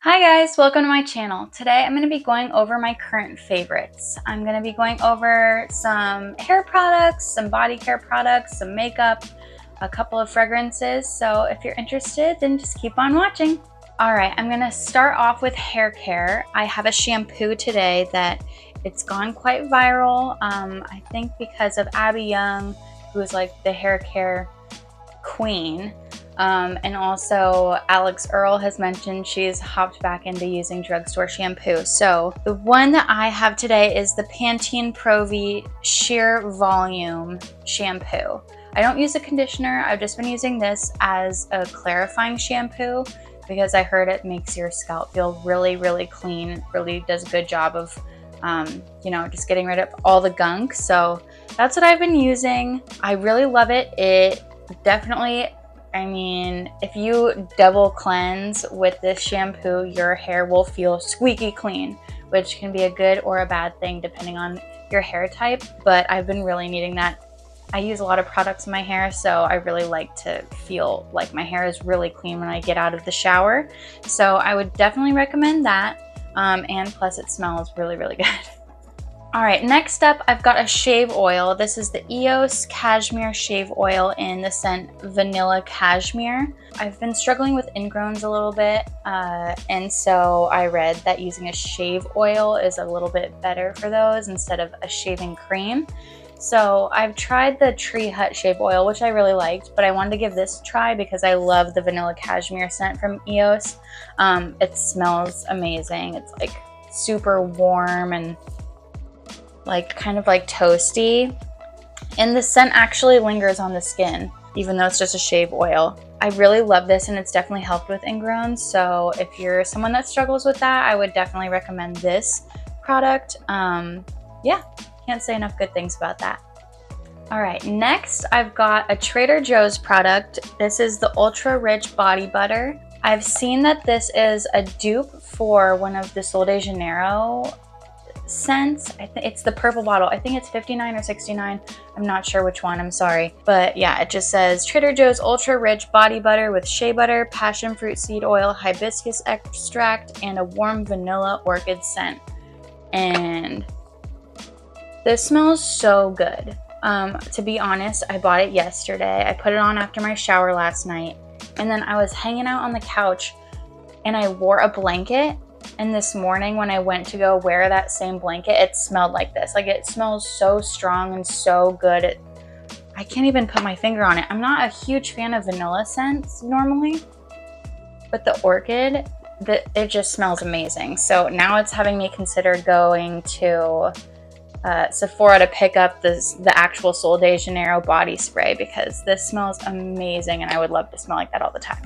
Hi guys, welcome to my channel. Today I'm going to be going over my current favorites. I'm going to be going over some hair products, some body care products, some makeup, a couple of fragrances. So if you're interested, then just keep on watching. Alright, I'm going to start off with hair care. I have a shampoo today that it's gone quite viral. I think because of Abby Young, who is like the hair care queen. And also Alex Earle has mentioned she's hopped back into using drugstore shampoo. So the one that I have today is the Pantene Pro-V Sheer Volume shampoo. I don't use a conditioner. I've just been using this as a clarifying shampoo because I heard it makes your scalp feel really, really clean. It really does a good job of just getting rid of all the gunk. So that's what I've been using. I really love it. It definitely, if you double cleanse with this shampoo, your hair will feel squeaky clean, which can be a good or a bad thing depending on your hair type. But I've been really needing that. I use a lot of products in my hair, so I really like to feel like my hair is really clean when I get out of the shower. So I would definitely recommend that. And plus it smells really, really good. Alright, next up I've got a shave oil. This is the EOS Cashmere Shave Oil in the scent Vanilla Cashmere. I've been struggling with ingrowns a little bit, and so I read that using a shave oil is a little bit better for those instead of a shaving cream. So I've tried the Tree Hut Shave Oil, which I really liked, but I wanted to give this a try because I love the Vanilla Cashmere scent from EOS. It smells amazing. It's like super warm and kind of like toasty, and the scent actually lingers on the skin even though it's just a shave oil. I really love this, and it's definitely helped with ingrowns, so if you're someone that struggles with that, I would definitely recommend this product. Yeah, can't say enough good things about that. Alright, next I've got a Trader Joe's product. This is the Ultra Rich Body Butter. I've seen that this is a dupe for one of the Sol de Janeiro scents. It's the purple bottle. I think it's 59 or 69. I'm not sure which one, I'm sorry. But yeah, it just says Trader Joe's Ultra Rich Body Butter with shea butter, passion fruit seed oil, hibiscus extract, and a warm vanilla orchid scent. And this smells so good. To be honest, I bought it yesterday. I put it on after my shower last night, and then I was hanging out on the couch and I wore a blanket. And this morning when I went to go wear that same blanket, it smelled like this. Like, it smells so strong and so good. I can't even put my finger on it. I'm not a huge fan of vanilla scents normally, but the orchid, it just smells amazing. So now it's having me consider going to Sephora to pick up the actual Sol de Janeiro body spray because this smells amazing and I would love to smell like that all the time.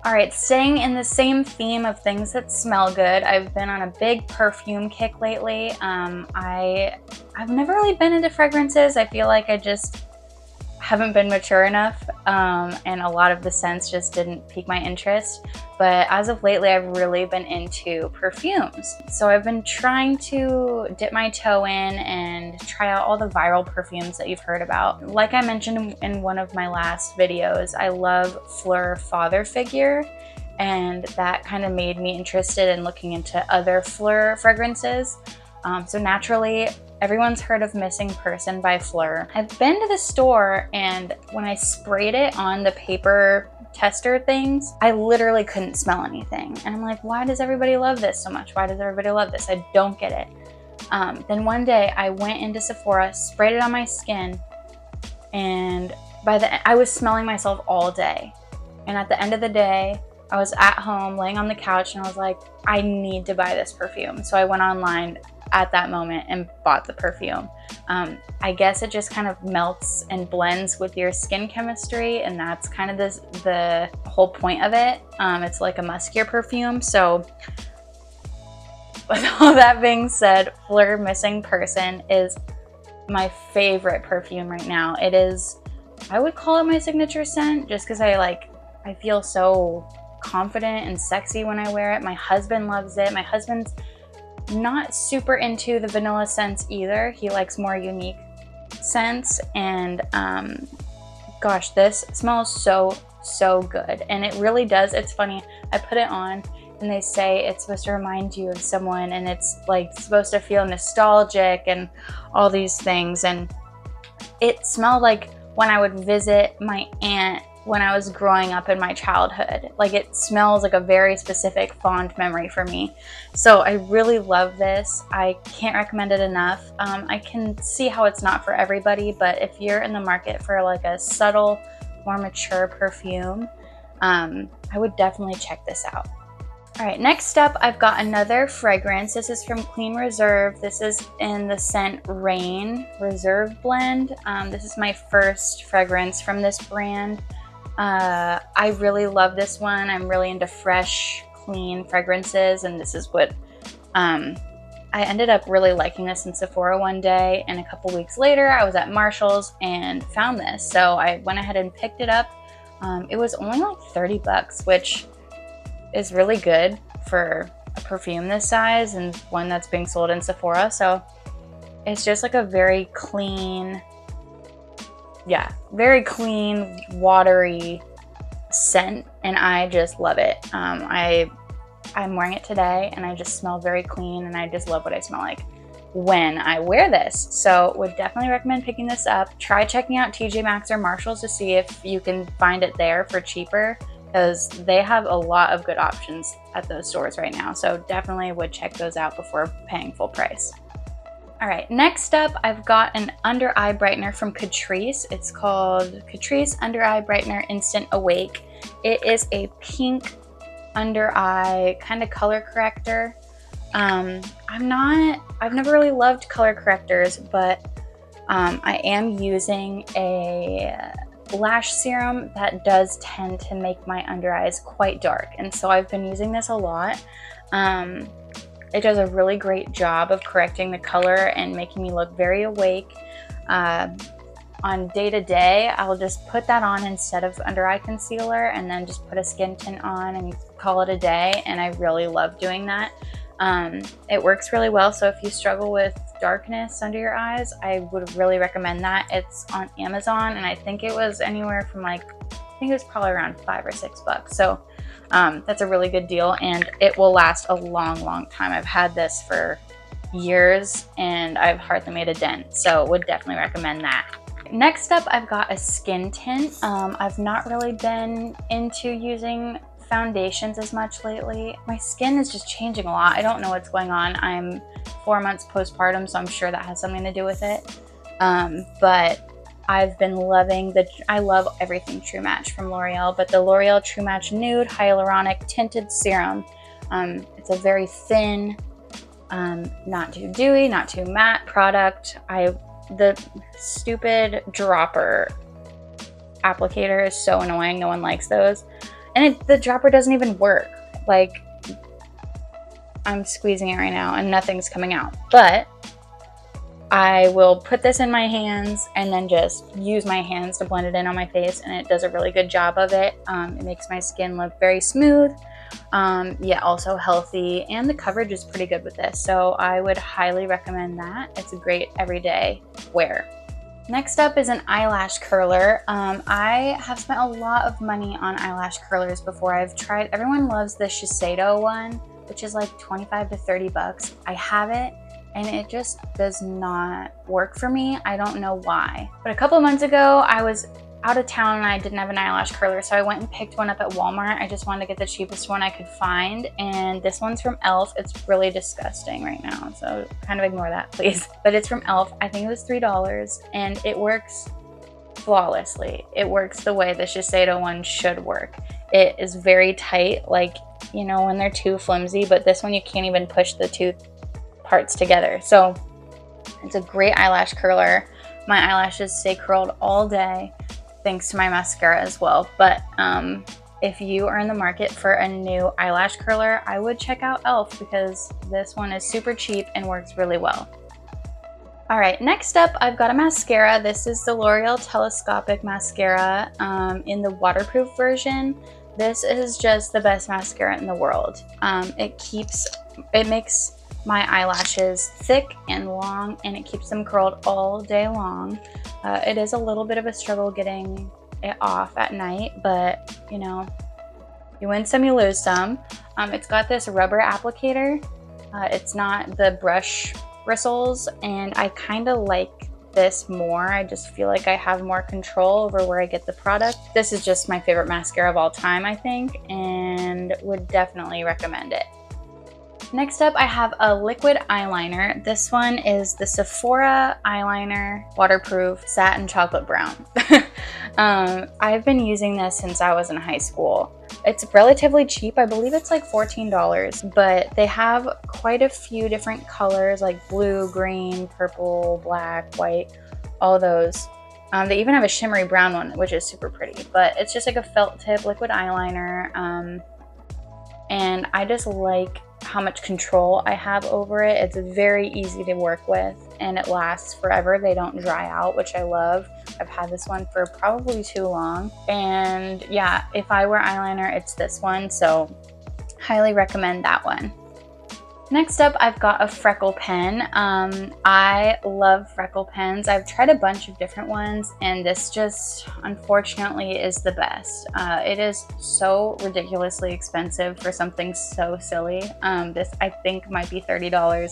Alright, staying in the same theme of things that smell good, I've been on a big perfume kick lately. I've never really been into fragrances. I feel like I just haven't been mature enough, and a lot of the scents just didn't pique my interest. But as of lately, I've really been into perfumes. So I've been trying to dip my toe in and try out all the viral perfumes that you've heard about. Like I mentioned in one of my last videos, I love Fleur Father Figure, and that kind of made me interested in looking into other Fleur fragrances. So naturally, everyone's heard of Missing Person by Fleur. I've been to the store, and when I sprayed it on the paper tester things, I literally couldn't smell anything. And I'm like, why does everybody love this so much? Why does everybody love this? I don't get it. Then one day I went into Sephora, sprayed it on my skin, and I was smelling myself all day. And at the end of the day, I was at home laying on the couch and I was like, I need to buy this perfume. So I went online at that moment and bought the perfume. I guess it just kind of melts and blends with your skin chemistry, and that's kind of the whole point of it. It's like a muskier perfume. So with all that being said, Fleur Missing Person is my favorite perfume right now. It is, I would call it my signature scent just because I feel so confident and sexy when I wear it. My husband loves it. My husband's not super into the vanilla scents either. He likes more unique scents, and gosh, this smells so good, and it really does. It's funny, I put it on and they say it's supposed to remind you of someone, and it's like supposed to feel nostalgic and all these things. And it smelled like when I would visit my aunt when I was growing up in my childhood. Like, it smells like a very specific fond memory for me. So I really love this. I can't recommend it enough. I can see how it's not for everybody, but if you're in the market for like a subtle, more mature perfume, I would definitely check this out. All right, next up, I've got another fragrance. This is from Clean Reserve. This is in the scent Rain Reserve Blend. This is my first fragrance from this brand. I really love this one. I'm really into fresh, clean fragrances, and this is what I ended up really liking this in Sephora one day, and a couple weeks later I was at Marshall's and found this. So I went ahead and picked it up. It was only like 30 bucks, which is really good for a perfume this size and one that's being sold in Sephora. So it's just like a very clean, very clean, watery scent, and I just love it. I'm wearing it today, and I just smell very clean, and I just love what I smell like when I wear this. So would definitely recommend picking this up. Try checking out TJ Maxx or Marshalls to see if you can find it there for cheaper, because they have a lot of good options at those stores right now. So definitely would check those out before paying full price. All right, next up, I've got an under eye brightener from Catrice. It's called Catrice Under Eye Brightener Instant Awake. It is a pink under eye kind of color corrector. I've never really loved color correctors, but I am using a lash serum that does tend to make my under eyes quite dark, and so I've been using this a lot. It does a really great job of correcting the color and making me look very awake. On day to day, I'll just put that on instead of under eye concealer, and then just put a skin tint on and call it a day, and I really love doing that. It works really well, so if you struggle with darkness under your eyes, I would really recommend that. It's on Amazon, and I think it was anywhere from like, I think it was probably around $5 or $6. So that's a really good deal, and it will last a long time. I've had this for years, and I've hardly made a dent, so would definitely recommend that. Next up, I've got a skin tint. I've not really been into using foundations as much lately. My skin is just changing a lot. I don't know what's going on. I'm 4 months postpartum, so I'm sure that has something to do with it. But I've been loving I love everything True Match from L'Oreal, but the L'Oreal True Match Nude Hyaluronic Tinted Serum. It's a very thin, not too dewy, not too matte product. The stupid dropper applicator is so annoying. No one likes those. And the dropper doesn't even work. Like, I'm squeezing it right now and nothing's coming out. But I will put this in my hands and then just use my hands to blend it in on my face, and it does a really good job of it. It makes my skin look very smooth, yet also healthy, and the coverage is pretty good with this. So I would highly recommend that. It's a great everyday wear. Next up is an eyelash curler. I have spent a lot of money on eyelash curlers before. I've tried, everyone loves the Shiseido one, which is like 25 to 30 bucks. I have it, and it just does not work for me. I don't know why. But a couple of months ago, I was out of town and I didn't have an eyelash curler, so I went and picked one up at Walmart. I just wanted to get the cheapest one I could find, and this one's from e.l.f. It's really disgusting right now, so kind of ignore that, please. But it's from e.l.f. I think it was $3, and it works flawlessly. It works the way the Shiseido one should work. It is very tight, like, you know, when they're too flimsy, but this one you can't even push the two parts together. So it's a great eyelash curler. My eyelashes stay curled all day, thanks to my mascara as well. But if you are in the market for a new eyelash curler, I would check out e.l.f. because this one is super cheap and works really well. All right, next up, I've got a mascara. This is the L'Oreal Telescopic Mascara in the waterproof version. This is just the best mascara in the world. It makes my eyelashes thick and long, and it keeps them curled all day long. It is a little bit of a struggle getting it off at night, but you know, You win some, you lose some. It's got this rubber applicator. It's not the brush bristles, and I kind of like this more. I just feel like I have more control over where I get the product. This is just my favorite mascara of all time, I think, and would definitely recommend it. Next up, I have a liquid eyeliner. This one is the Sephora eyeliner waterproof satin chocolate brown. I've been using this since I was in high school. It's relatively cheap. I believe it's like $14, but they have quite a few different colors like blue, green, purple, black, white, all those. They even have a shimmery brown one, which is super pretty, but it's just like a felt tip liquid eyeliner. And I just like how much control I have over it. It's very easy to work with and it lasts forever. They don't dry out, which I love. I've had this one for probably too long. And yeah, if I wear eyeliner, it's this one. So highly recommend that one. Next up, I've got a freckle pen. I love freckle pens. I've tried a bunch of different ones, and this just, unfortunately, is the best. It is so ridiculously expensive for something so silly. This, I think, might be $30,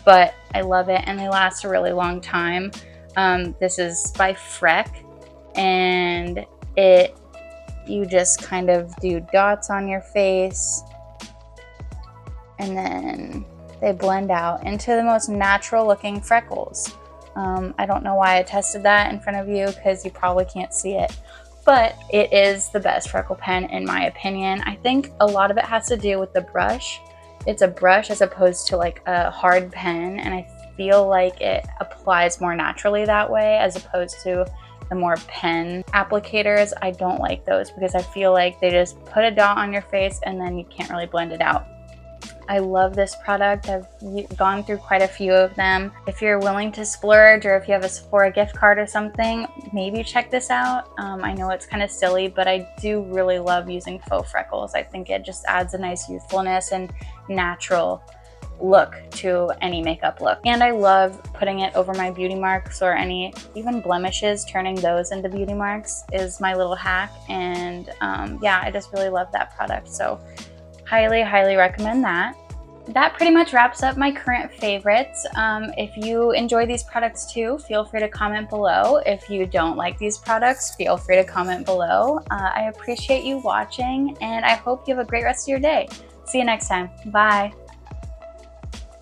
but I love it, and they last a really long time. This is by Freck, and you just kind of do dots on your face, and then they blend out into the most natural looking freckles. I don't know why I tested that in front of you because you probably can't see it, but it is the best freckle pen in my opinion. I think a lot of it has to do with the brush. It's a brush as opposed to like a hard pen, and I feel like it applies more naturally that way as opposed to the more pen applicators. I don't like those because I feel like they just put a dot on your face and then you can't really blend it out. I love this product. I've gone through quite a few of them. If you're willing to splurge or if you have a Sephora gift card or something, maybe check this out. I know it's kind of silly, but I do really love using faux freckles. I think it just adds a nice youthfulness and natural look to any makeup look. And I love putting it over my beauty marks or any even blemishes, turning those into beauty marks is my little hack. And yeah, I just really love that product. So highly, highly recommend that. That pretty much wraps up my current favorites. If you enjoy these products too, feel free to comment below. If you don't like these products, feel free to comment below. I appreciate you watching, and I hope you have a great rest of your day. See you next time. Bye.